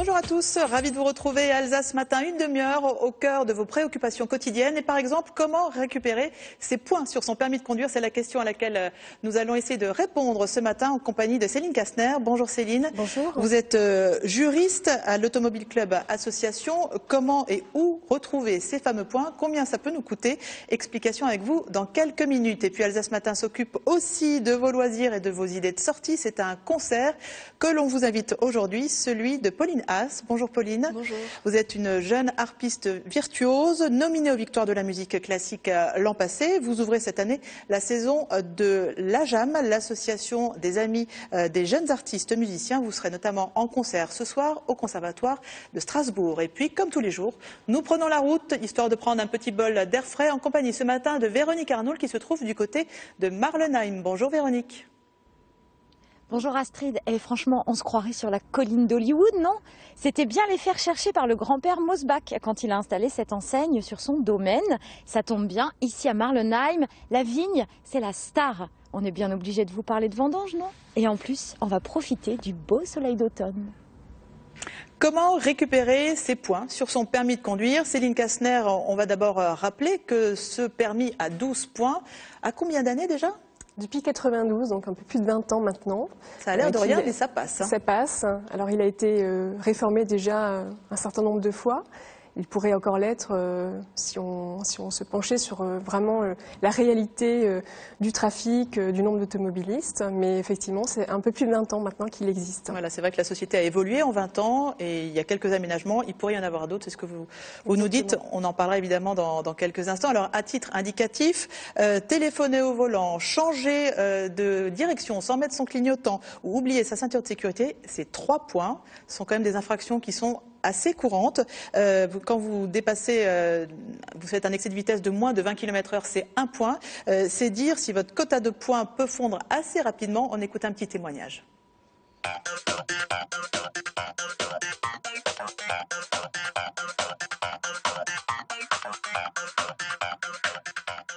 Bonjour à tous, ravi de vous retrouver à Alsace Matin, une demi-heure au cœur de vos préoccupations quotidiennes. Et par exemple, comment récupérer ses points sur son permis de conduire? C'est la question à laquelle nous allons essayer de répondre ce matin en compagnie de Céline Kastner. Bonjour Céline. Bonjour. Vous êtes juriste à l'Automobile Club Association. Comment et où retrouver ces fameux points? Combien ça peut nous coûter? Explication avec vous dans quelques minutes. Et puis Alsace Matin s'occupe aussi de vos loisirs et de vos idées de sortie. C'est un concert que l'on vous invite aujourd'hui, celui de Pauline Haas. Bonjour Pauline. Bonjour. Vous êtes une jeune harpiste virtuose, nominée aux Victoires de la musique classique l'an passé. Vous ouvrez cette année la saison de l'AJAM, l'association des amis des jeunes artistes musiciens. Vous serez notamment en concert ce soir au Conservatoire de Strasbourg. Et puis, comme tous les jours, nous prenons la route, histoire de prendre un petit bol d'air frais, en compagnie ce matin de Véronique Arnoul, qui se trouve du côté de Marlenheim. Bonjour Véronique. Bonjour Astrid, et franchement, on se croirait sur la colline d'Hollywood, non? C'était bien les faire chercher par le grand-père Mosbach quand il a installé cette enseigne sur son domaine. Ça tombe bien, ici à Marlenheim, la vigne, c'est la star. On est bien obligé de vous parler de vendange, non? Et en plus, on va profiter du beau soleil d'automne. Comment récupérer ses points sur son permis de conduire? Céline Kastner, on va d'abord rappeler que ce permis à 12 points, à combien d'années déjà? Depuis 92, donc un peu plus de 20 ans maintenant. Ça a l'air de rien, mais ça passe. Ça passe. Alors il a été réformé déjà un certain nombre de fois. Il pourrait encore l'être si on se penchait sur vraiment la réalité du trafic, du nombre d'automobilistes. Mais effectivement, c'est un peu plus de 20 ans maintenant qu'il existe. Voilà, c'est vrai que la société a évolué en 20 ans et il y a quelques aménagements. Il pourrait y en avoir d'autres, c'est ce que vous nous dites. On en parlera évidemment dans quelques instants. Alors, à titre indicatif, téléphoner au volant, changer de direction sans mettre son clignotant ou oublier sa ceinture de sécurité, c'est 3 points. Ce sont quand même des infractions qui sont assez courantes. Quand vous dépassez, vous faites un excès de vitesse de moins de 20 km/h, c'est 1 point. C'est dire si votre quota de points peut fondre assez rapidement. On écoute un petit témoignage.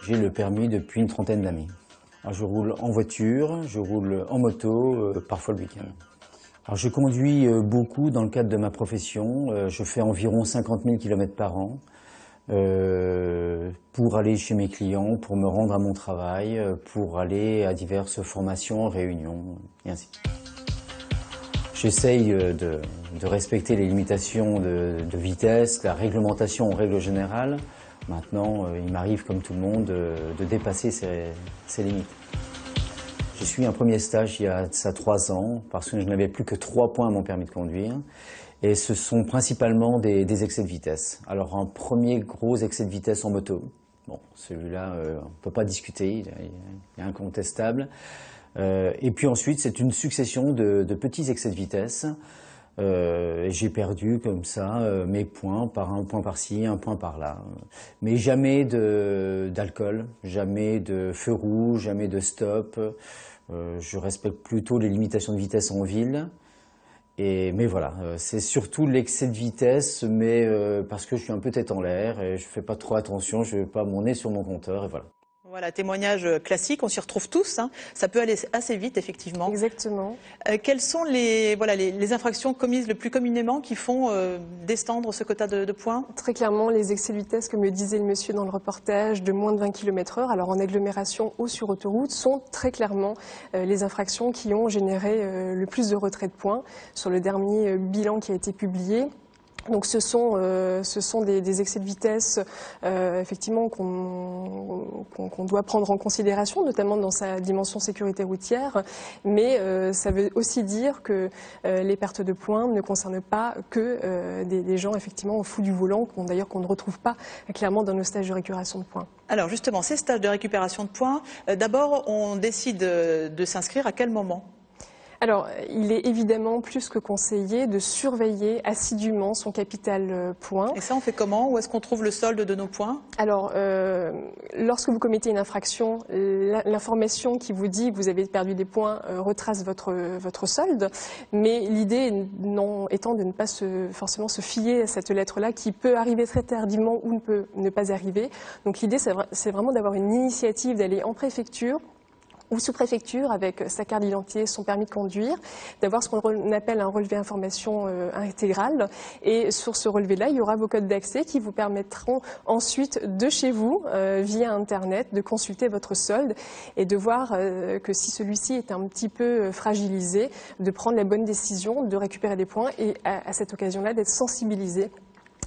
J'ai le permis depuis une trentaine d'années. Je roule en voiture, je roule en moto, parfois le week-end. Alors, je conduis beaucoup dans le cadre de ma profession. Je fais environ 50 000 km par an pour aller chez mes clients, pour me rendre à mon travail, pour aller à diverses formations, réunions, et ainsi de suite. J'essaye de respecter les limitations de vitesse, la réglementation en règle générale. Maintenant, il m'arrive, comme tout le monde, de dépasser ces limites. Je suis un premier stage il y a ça 3 ans parce que je n'avais plus que 3 points à mon permis de conduire et ce sont principalement des excès de vitesse. Alors un premier gros excès de vitesse en moto, bon celui-là on ne peut pas discuter, il est incontestable. Et puis ensuite c'est une succession de petits excès de vitesse. J'ai perdu comme ça mes points, par un point par-ci, un point par-là. Mais jamais d'alcool, jamais de feu rouge, jamais de stop. Je respecte plutôt les limitations de vitesse en ville. Mais voilà, c'est surtout l'excès de vitesse, mais parce que je suis un peu tête en l'air et je fais pas trop attention, je n'ai pas mon nez sur mon compteur et voilà. Voilà, témoignage classique, on s'y retrouve tous, hein. Ça peut aller assez vite, effectivement. Exactement. Quelles sont les infractions commises le plus communément qui font descendre ce quota de points? Très clairement, les excès de vitesse, comme le disait le monsieur dans le reportage, de moins de 20 km/h, alors en agglomération ou sur autoroute, sont très clairement les infractions qui ont généré le plus de retrait de points sur le dernier bilan qui a été publié. Donc ce sont des excès de vitesse effectivement qu'on doit prendre en considération, notamment dans sa dimension sécurité routière, mais ça veut aussi dire que les pertes de points ne concernent pas que des gens effectivement au fou du volant, qu'on ne retrouve pas clairement dans nos stages de récupération de points. Alors justement, ces stages de récupération de points, d'abord on décide de s'inscrire à quel moment? Alors, il est évidemment plus que conseillé de surveiller assidûment son capital points. Et ça, on fait comment? Où est-ce qu'on trouve le solde de nos points? Alors, lorsque vous commettez une infraction, l'information qui vous dit que vous avez perdu des points retrace votre solde. Mais l'idée étant de ne pas forcément se fier à cette lettre-là qui peut arriver très tardivement ou ne peut ne pas arriver. Donc l'idée, c'est vraiment d'avoir une initiative, d'aller en préfecture ou sous-préfecture avec sa carte d'identité, son permis de conduire, d'avoir ce qu'on appelle un relevé information intégral. Et sur ce relevé-là, il y aura vos codes d'accès qui vous permettront ensuite de chez vous, via Internet, de consulter votre solde et de voir que si celui-ci est un petit peu fragilisé, de prendre la bonne décision, de récupérer des points et à cette occasion-là d'être sensibilisé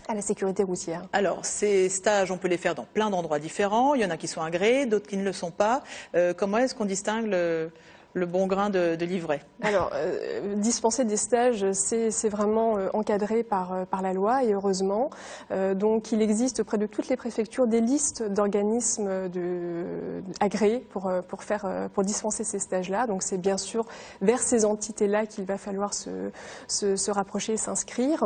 à la sécurité routière. Alors, ces stages, on peut les faire dans plein d'endroits différents. Il y en a qui sont agréés, d'autres qui ne le sont pas. Comment est-ce qu'on distingue le bon grain de livret? Alors, dispenser des stages, c'est vraiment encadré par la loi, et heureusement. Donc, il existe auprès de toutes les préfectures des listes d'organismes agréés pour dispenser ces stages-là. Donc, c'est bien sûr vers ces entités-là qu'il va falloir se rapprocher et s'inscrire.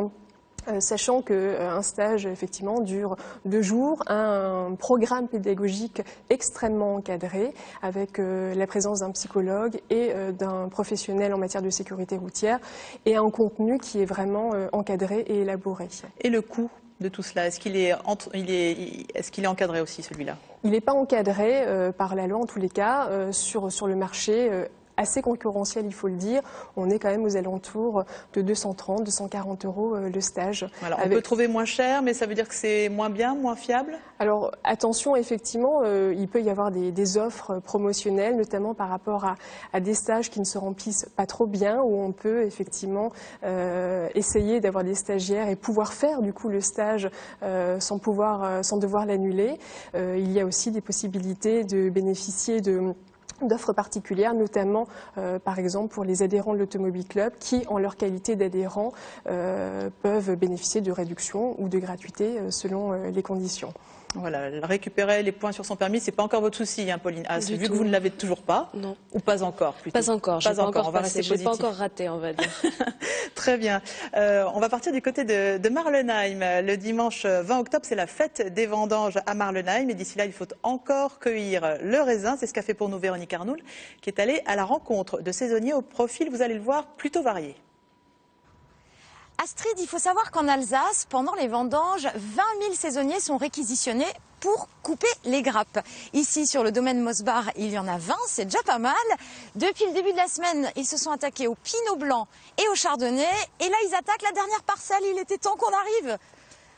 Sachant qu'un stage, effectivement, dure 2 jours, un programme pédagogique extrêmement encadré, avec la présence d'un psychologue et d'un professionnel en matière de sécurité routière, et un contenu qui est vraiment encadré et élaboré. Et le coût de tout cela, est-ce qu'il est encadré aussi, celui-là? Il n'est pas encadré par la loi, en tous les cas, sur le marché. Assez concurrentiel, il faut le dire. On est quand même aux alentours de 230, 240 euros le stage. Alors, on peut trouver moins cher, mais ça veut dire que c'est moins bien, moins fiable? Alors, attention, effectivement, il peut y avoir des offres promotionnelles, notamment par rapport à des stages qui ne se remplissent pas trop bien, où on peut effectivement essayer d'avoir des stagiaires et pouvoir faire du coup le stage sans devoir l'annuler. Il y a aussi des possibilités de bénéficier d'offres particulières, notamment par exemple pour les adhérents de l'Automobile Club qui, en leur qualité d'adhérents, peuvent bénéficier de réductions ou de gratuité selon les conditions. Voilà, récupérer les points sur son permis, c'est pas encore votre souci, hein, Pauline Haas, vu que vous ne l'avez toujours pas. Non. Ou pas encore, plutôt. Pas encore, je n'ai pas encore passé, je n'ai pas encore raté, on va dire. Très bien. On va partir du côté de Marlenheim. Le dimanche 20 octobre, c'est la fête des vendanges à Marlenheim. Et d'ici là, il faut encore cueillir le raisin. C'est ce qu'a fait pour nous Véronique Arnoul, qui est allée à la rencontre de saisonniers au profil, vous allez le voir, plutôt varié. Astrid, il faut savoir qu'en Alsace, pendant les vendanges, 20 000 saisonniers sont réquisitionnés pour couper les grappes. Ici, sur le domaine Mosbach, il y en a 20, c'est déjà pas mal. Depuis le début de la semaine, ils se sont attaqués au pinot blanc et au chardonnay. Et là, ils attaquent la dernière parcelle. Il était temps qu'on arrive.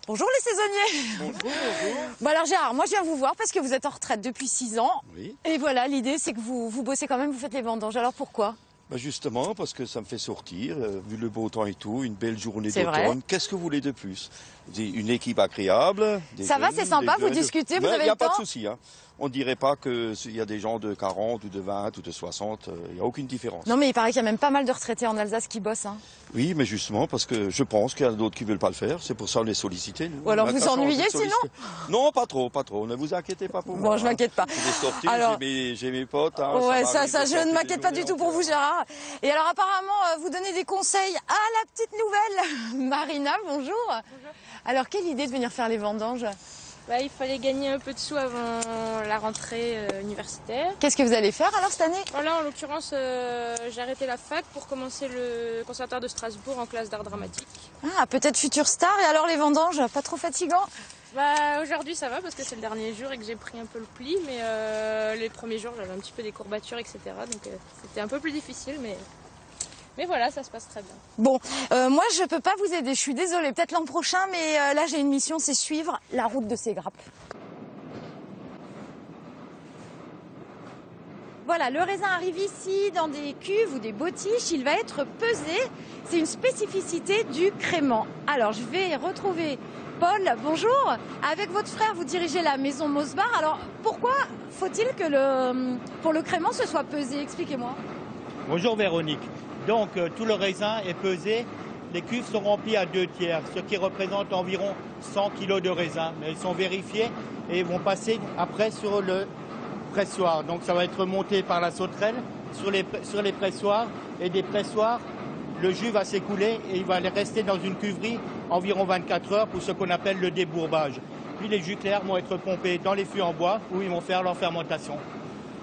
Bonjour les saisonniers. Bonjour, bonjour. Bon alors Gérard, moi je viens vous voir parce que vous êtes en retraite depuis 6 ans. Oui. Et voilà, l'idée c'est que vous bossez quand même, vous faites les vendanges. Alors pourquoi ? Bah justement, parce que ça me fait sortir, vu le beau temps et tout, une belle journée C'est vrai. d'automne. Qu'est-ce que vous voulez de plus? Une équipe agréable. Ça va, c'est sympa, vous discutez, vous avez le temps? Il n'y a pas de souci. Hein. On ne dirait pas qu'il y a des gens de 40 ou de 20 ou de 60, il n'y a aucune différence. Non mais il paraît qu'il y a même pas mal de retraités en Alsace qui bossent. Hein. Oui, mais justement, parce que je pense qu'il y en a d'autres qui ne veulent pas le faire. C'est pour ça qu'on les sollicite. Ou alors vous ennuyez sinon? Non, pas trop, pas trop. Ne vous inquiétez pas pour moi. Bon, je m'inquiète pas. Je vais sortir, Alors... j'ai mes potes. Hein, ouais, ça je ne m'inquiète pas du tout pour vous Gérard. Et alors apparemment, vous donnez des conseils à la petite nouvelle. Marina, bonjour. Bonjour. Alors quelle idée de venir faire les vendanges? Bah, il fallait gagner un peu de sous avant la rentrée universitaire. Qu'est-ce que vous allez faire alors cette année? Voilà, en l'occurrence, j'ai arrêté la fac pour commencer le conservatoire de Strasbourg en classe d'art dramatique. Ah, peut-être future star. Et alors les vendanges, pas trop fatigant? Bah, aujourd'hui ça va parce que c'est le dernier jour et que j'ai pris un peu le pli, mais les premiers jours j'avais un petit peu des courbatures, etc. Donc c'était un peu plus difficile, mais voilà, ça se passe très bien. Bon, moi je peux pas vous aider, je suis désolée, peut-être l'an prochain, mais là j'ai une mission, c'est suivre la route de ces grappes. Voilà, le raisin arrive ici dans des cuves ou des bottiches, il va être pesé. C'est une spécificité du crément. Alors je vais retrouver Paul, bonjour. Avec votre frère, vous dirigez la maison Mosbach. Alors pourquoi faut-il que pour le crément ce soit pesé? Expliquez-moi. Bonjour Véronique. Donc tout le raisin est pesé, les cuves sont remplies à 2/3, ce qui représente environ 100 kg de raisin. Mais elles sont vérifiées et vont passer après sur le pressoir. Donc ça va être monté par la sauterelle sur les pressoirs, et des pressoirs, le jus va s'écouler et il va rester dans une cuverie environ 24 heures pour ce qu'on appelle le débourbage. Puis les jus clairs vont être pompés dans les fûts en bois où ils vont faire leur fermentation.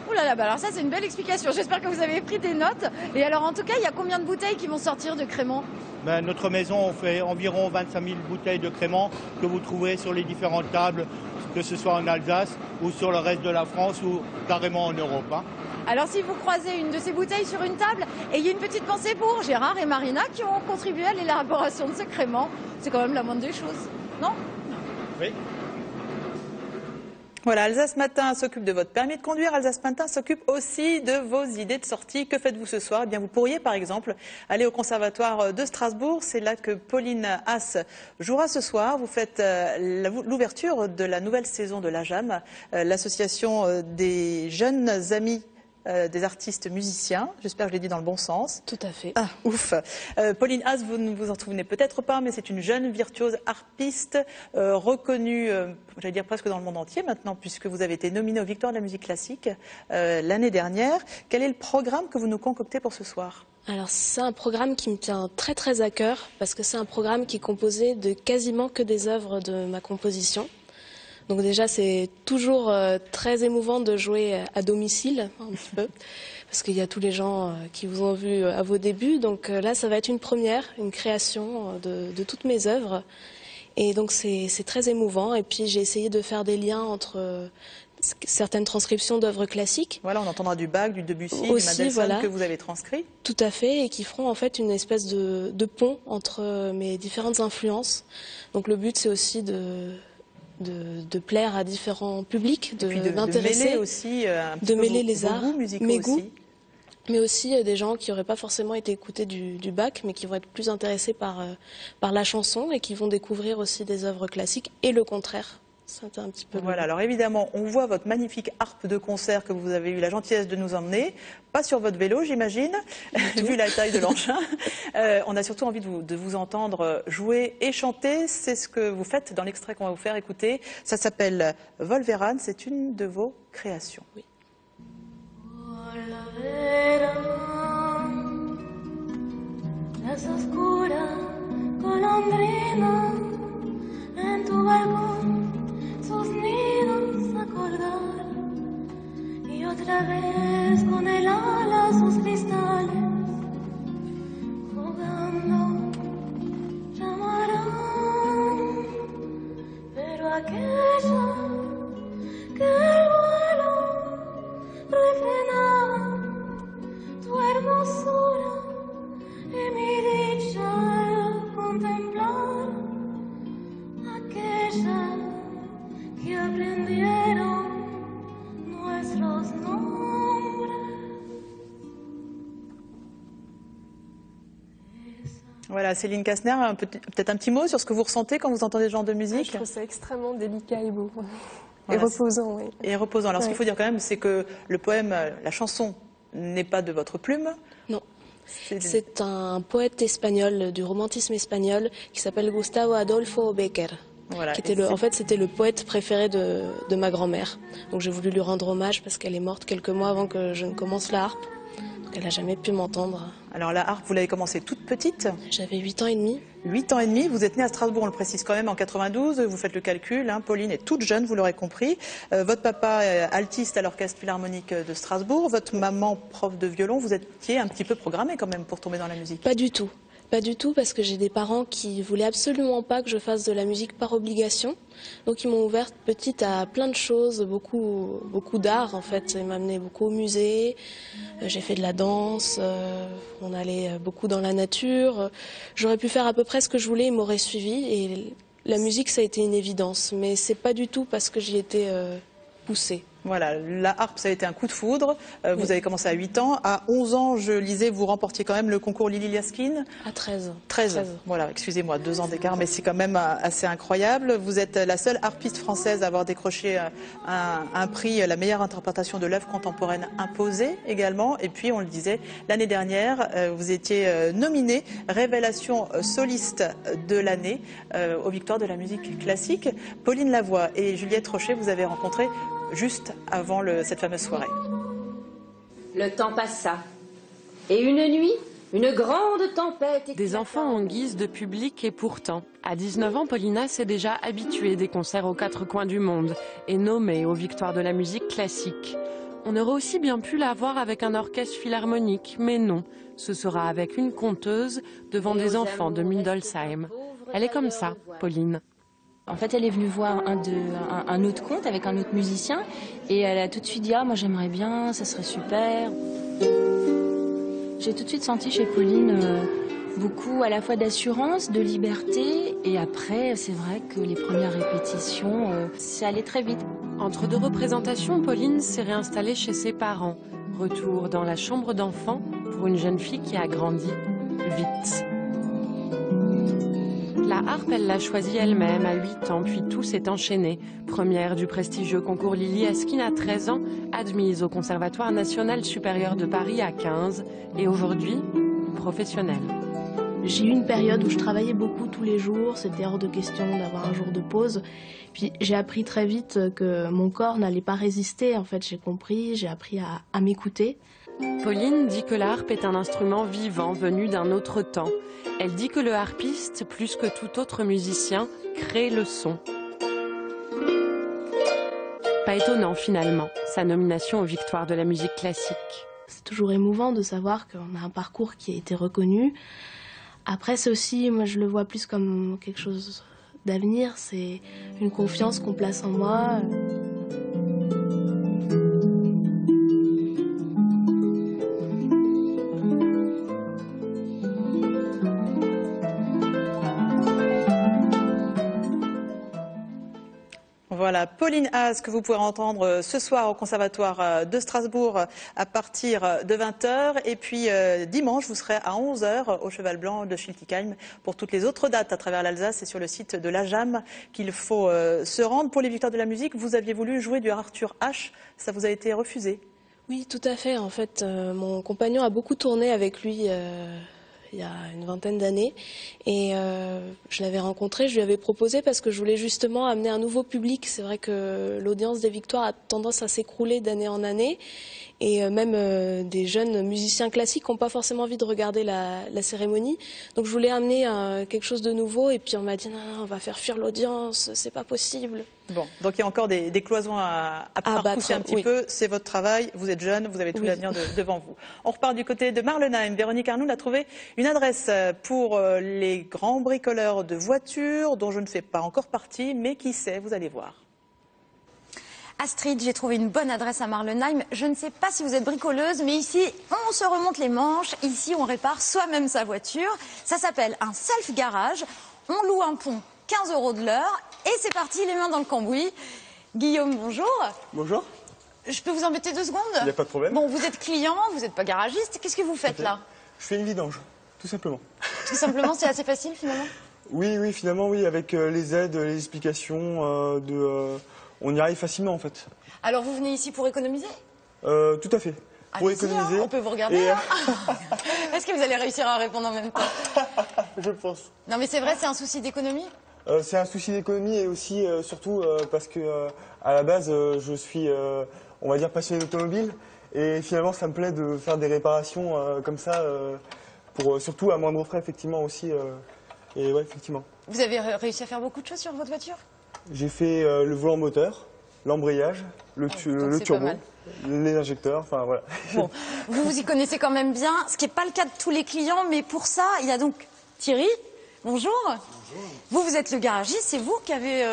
Ouh là là, bah alors ça c'est une belle explication. J'espère que vous avez pris des notes. Et alors en tout cas, il y a combien de bouteilles qui vont sortir de crément? Ben, notre maison, on fait environ 25 000 bouteilles de crément que vous trouverez sur les différentes tables, que ce soit en Alsace ou sur le reste de la France ou carrément en Europe. Hein. Alors si vous croisez une de ces bouteilles sur une table, ayez une petite pensée pour Gérard et Marina qui ont contribué à l'élaboration de ce crément. C'est quand même la moindre des choses, non? Oui. Voilà, Alsace Matin s'occupe de votre permis de conduire. Alsace Matin s'occupe aussi de vos idées de sortie. Que faites-vous ce soir? Eh bien, vous pourriez, par exemple, aller au Conservatoire de Strasbourg. C'est là que Pauline Haas jouera ce soir. Vous faites l'ouverture de la nouvelle saison de l'AJAM, l'association des jeunes amis des artistes musiciens. J'espère que je l'ai dit dans le bon sens. Tout à fait. Ah, ouf. Pauline Haas, vous ne vous en souvenez peut-être pas, mais c'est une jeune virtuose harpiste reconnue, j'allais dire presque dans le monde entier maintenant, puisque vous avez été nominée aux Victoires de la musique classique l'année dernière. Quel est le programme que vous nous concoctez pour ce soir? Alors c'est un programme qui me tient très très à cœur, parce que c'est un programme qui est composé de quasiment que des œuvres de ma composition. Donc déjà, c'est toujours très émouvant de jouer à domicile, un petit peu, parce qu'il y a tous les gens qui vous ont vu à vos débuts. Donc là, ça va être une première, une création de toutes mes œuvres. Et donc c'est très émouvant. Et puis j'ai essayé de faire des liens entre certaines transcriptions d'œuvres classiques. Voilà, on entendra du Bach, du Debussy, aussi, du Mendelssohn voilà, que vous avez transcrit. Tout à fait, et qui feront en fait une espèce de pont entre mes différentes influences. Donc le but, c'est aussi de plaire à différents publics, mêler aussi un petit de peu mêler les arts, mes goûts, aussi. Mais aussi des gens qui n'auraient pas forcément été écoutés du Bach, mais qui vont être plus intéressés par la chanson et qui vont découvrir aussi des œuvres classiques, et le contraire. C'est un petit peu voilà, alors évidemment, on voit votre magnifique harpe de concert que vous avez eu la gentillesse de nous emmener. Pas sur votre vélo, j'imagine, vu la taille de l'engin. On a surtout envie de vous entendre jouer et chanter. C'est ce que vous faites dans l'extrait qu'on va vous faire écouter. Ça s'appelle Volveran, c'est une de vos créations. Oui. Sus nidos a colgar y otra vez con el ala sus cristales jugando llamarán, pero aquella que el vuelo refrenaba tu hermosura y mi dicha al contemplar aquella que aprendieron nuestros nombres. Voilà, Céline Kastner, peut-être un petit mot sur ce que vous ressentez quand vous entendez ce genre de musique? Je trouve ça extrêmement délicat et beau. Voilà, et reposant, oui. Et reposant. Alors, ce qu'il faut dire quand même, c'est que le poème, la chanson, n'est pas de votre plume. Non. C'est un poète espagnol, du romantisme espagnol, qui s'appelle Gustavo Adolfo Bécquer. Voilà, en fait, c'était le poète préféré de ma grand-mère. Donc j'ai voulu lui rendre hommage parce qu'elle est morte quelques mois avant que je ne commence la harpe. Donc elle n'a jamais pu m'entendre. Alors la harpe, vous l'avez commencé toute petite? J'avais 8 ans et demi. 8 ans et demi, vous êtes née à Strasbourg, on le précise quand même, en 92, vous faites le calcul, hein, Pauline est toute jeune, vous l'aurez compris. Votre papa est altiste à l'Orchestre Philharmonique de Strasbourg, votre maman prof de violon, vous étiez un petit peu programmée quand même pour tomber dans la musique? Pas du tout. Pas du tout, parce que j'ai des parents qui voulaient absolument pas que je fasse de la musique par obligation. Donc ils m'ont ouverte petite à plein de choses, beaucoup d'art en fait. Ils m'amenaient beaucoup au musée, j'ai fait de la danse, on allait beaucoup dans la nature. J'aurais pu faire à peu près ce que je voulais, ils m'auraient suivi. Et la musique, ça a été une évidence, mais c'est pas du tout parce que j'y étais poussée. Voilà, la harpe, ça a été un coup de foudre. Vous avez commencé à 8 ans. À 11 ans, je lisais, vous remportiez quand même le concours Lili Liaskin. À 13. 13. Voilà, excusez-moi, 2 ans d'écart, mais c'est quand même assez incroyable. Vous êtes la seule harpiste française à avoir décroché un prix, la meilleure interprétation de l'œuvre contemporaine imposée également. Et puis, on le disait, l'année dernière, vous étiez nominée révélation soliste de l'année aux Victoires de la musique classique. Pauline Lavoie et Juliette Rocher, vous avez rencontré juste avant cette fameuse soirée. Le temps passa. Et une nuit, une grande tempête... Des enfants en guise de public et pourtant, à 19 ans, Paulina s'est déjà habituée des concerts aux 4 coins du monde et nommée aux Victoires de la musique classique. On aurait aussi bien pu la voir avec un orchestre philharmonique, mais non, ce sera avec une conteuse devant des enfants de Mindolsheim. Elle est comme ça, Pauline. En fait, elle est venue voir un autre conte avec un autre musicien et elle a tout de suite dit « Ah, moi j'aimerais bien, ça serait super ». J'ai tout de suite senti chez Pauline beaucoup à la fois d'assurance, de liberté et après, c'est vrai que les premières répétitions, ça allait très vite. Entre deux représentations, Pauline s'est réinstallée chez ses parents. Retour dans la chambre d'enfant pour une jeune fille qui a grandi vite. La harpe, elle l'a choisie elle-même à 8 ans, puis tout s'est enchaîné. Première du prestigieux concours Lily Esquine à 13 ans, admise au Conservatoire national supérieur de Paris à 15, et aujourd'hui, professionnelle. J'ai eu une période où je travaillais beaucoup tous les jours, c'était hors de question d'avoir un jour de pause. Puis j'ai appris très vite que mon corps n'allait pas résister, en fait j'ai compris, j'ai appris à m'écouter. Pauline dit que la harpe est un instrument vivant venu d'un autre temps. Elle dit que le harpiste, plus que tout autre musicien, crée le son. Pas étonnant finalement, sa nomination aux Victoires de la musique classique. C'est toujours émouvant de savoir qu'on a un parcours qui a été reconnu. Après c'est aussi, moi je le vois plus comme quelque chose d'avenir, c'est une confiance qu'on place en moi. Voilà, Pauline Haas, que vous pouvez entendre ce soir au Conservatoire de Strasbourg à partir de 20h. Et puis dimanche, vous serez à 11h au Cheval Blanc de Schiltigheim pour toutes les autres dates à travers l'Alsace et sur le site de l'AJAM qu'il faut se rendre. Pour les Victoires de la musique, vous aviez voulu jouer du Arthur H, ça vous a été refusé? Oui, tout à fait. En fait, mon compagnon a beaucoup tourné avec lui il y a une vingtaine d'années et je l'avais rencontré, je lui avais proposé parce que je voulais justement amener un nouveau public. C'est vrai que l'audience des Victoires a tendance à s'écrouler d'année en année et même des jeunes musiciens classiques n'ont pas forcément envie de regarder la cérémonie. Donc je voulais amener quelque chose de nouveau et puis on m'a dit non, on va faire fuir l'audience, c'est pas possible. Bon, donc il y a encore des cloisons à pousser un petit peu. C'est votre travail, vous êtes jeune, vous avez tout l'avenir devant vous. On repart du côté de Marlenheim. Véronique Arnould a trouvé une adresse pour les grands bricoleurs de voitures dont je ne fais pas encore partie, mais qui sait, vous allez voir. Astrid, j'ai trouvé une bonne adresse à Marlenheim. Je ne sais pas si vous êtes bricoleuse, mais ici, on se remonte les manches. Ici, on répare soi-même sa voiture. Ça s'appelle un self-garage. On loue un pont, 15 € de l'heure. Et c'est parti, les mains dans le cambouis. Guillaume, bonjour. Bonjour. Je peux vous embêter 2 secondes? Il n'y a pas de problème. Bon, vous êtes client, vous n'êtes pas garagiste. Qu'est-ce que vous faites là? Je fais une vidange, tout simplement. Tout simplement, c'est assez facile finalement? Oui, finalement, oui. Avec les aides, les explications, on y arrive facilement en fait. Alors vous venez ici pour économiser? Tout à fait. Pour économiser. On peut vous regarder. Est-ce que vous allez réussir à répondre en même temps? Je pense. Non mais c'est vrai, c'est un souci d'économie? C'est un souci d'économie et aussi, surtout, parce que à la base, je suis, on va dire, passionné d'automobile. Et finalement, ça me plaît de faire des réparations comme ça, pour surtout à moindre frais, effectivement, aussi. Et ouais, effectivement. Vous avez réussi à faire beaucoup de choses sur votre voiture? J'ai fait le volant moteur, l'embrayage, le turbo, les injecteurs, enfin voilà. Bon, vous y connaissez quand même bien, ce qui n'est pas le cas de tous les clients, mais pour ça, il y a donc Thierry. Bonjour. Bonjour. Vous êtes le garagiste, c'est vous qui avez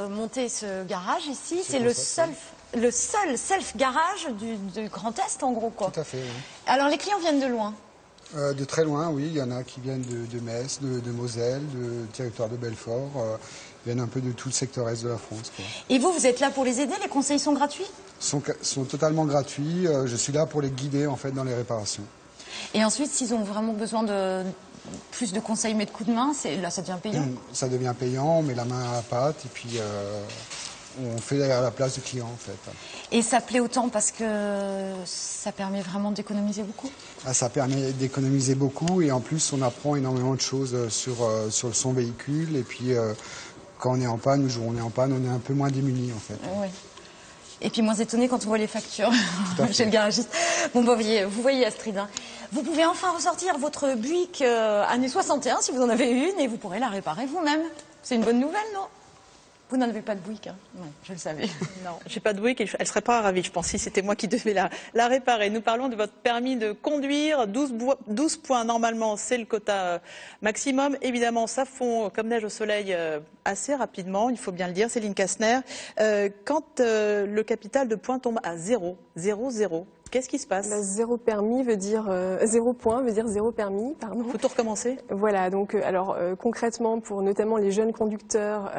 monté ce garage ici. C'est le seul self-garage du Grand Est, en gros, quoi. Tout à fait, oui. Alors, les clients viennent de loin? De très loin, oui. Il y en a qui viennent de Metz, de Moselle, du territoire de Belfort. Ils viennent un peu de tout le secteur est de la France, quoi. Et vous êtes là pour les aider? Les conseils sont gratuits? Sont totalement gratuits. Je suis là pour les guider, en fait, dans les réparations. Et ensuite, s'ils ont vraiment besoin de plus de conseils, mais de coups de main, là, ça devient payant? Ça devient payant, on met la main à la pâte et puis on fait à la place du client, en fait. Et ça plaît autant parce que ça permet vraiment d'économiser beaucoup? Ça permet d'économiser beaucoup et en plus, on apprend énormément de choses sur son véhicule. Et puis, quand on est en panne, ou jour on est en panne, on est un peu moins démunis, en fait. Oui. Et puis moins étonné quand on voit les factures chez le garagiste. Bon, bah, vous voyez Astrid, hein. Vous pouvez enfin ressortir votre Buick années 61 si vous en avez une et vous pourrez la réparer vous-même. C'est une bonne nouvelle, non? Vous n'en avez pas de Buick, hein? Non, je le savais. Non, j'ai pas de Buick et elle ne serait pas ravie, je pense, si c'était moi qui devais la réparer. Nous parlons de votre permis de conduire. 12 points, normalement, c'est le quota maximum. Évidemment, ça fond comme neige au soleil assez rapidement, il faut bien le dire. Céline Kastner, quand le capital de points tombe à 0, qu'est-ce qui se passe? Zéro permis veut dire 0 point, veut dire 0 permis, pardon. Faut tout recommencer? Voilà, donc concrètement pour notamment les jeunes conducteurs,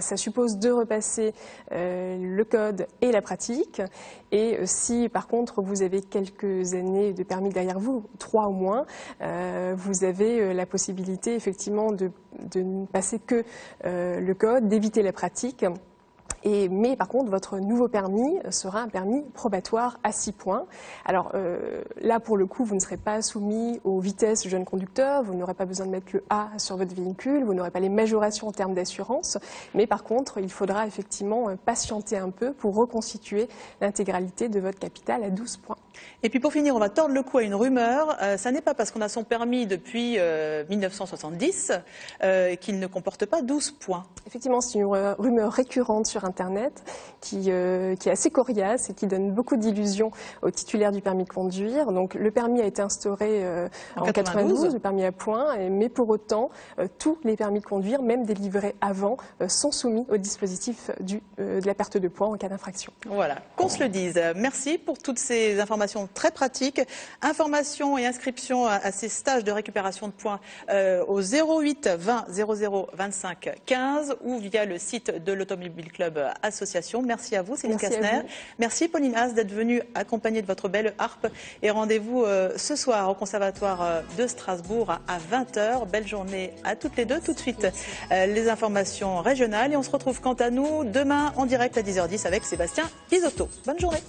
ça suppose de repasser le code et la pratique. Et si par contre vous avez quelques années de permis derrière vous, 3 au moins, vous avez la possibilité effectivement de ne passer que le code, d'éviter la pratique. Mais par contre, votre nouveau permis sera un permis probatoire à 6 points. Alors là, pour le coup, vous ne serez pas soumis aux vitesses jeunes conducteurs, vous n'aurez pas besoin de mettre le A sur votre véhicule, vous n'aurez pas les majorations en termes d'assurance. Mais par contre, il faudra effectivement patienter un peu pour reconstituer l'intégralité de votre capital à 12 points. Et puis pour finir, on va tordre le cou à une rumeur. Ça n'est pas parce qu'on a son permis depuis 1970 qu'il ne comporte pas 12 points. Effectivement, c'est une rumeur récurrente sur Internet qui est assez coriace et qui donne beaucoup d'illusions aux titulaires du permis de conduire. Donc le permis a été instauré en 92, le permis à points, mais pour autant, tous les permis de conduire, même délivrés avant, sont soumis au dispositif de la perte de points en cas d'infraction. Voilà, qu'on se le dise. Merci pour toutes ces informations très pratiques. Informations et inscriptions à ces stages de récupération de points au 08 20 00 25 15 ou via le site de l'Automobile Club Association. Merci à vous, Céline Kastner. Merci, Pauline Haas, d'être venue accompagnée de votre belle harpe. Et rendez-vous ce soir au Conservatoire de Strasbourg à 20h. Belle journée à toutes les deux. Tout de suite, les informations régionales. Et on se retrouve quant à nous demain en direct à 10h10 avec Sébastien Isotto. Bonne journée.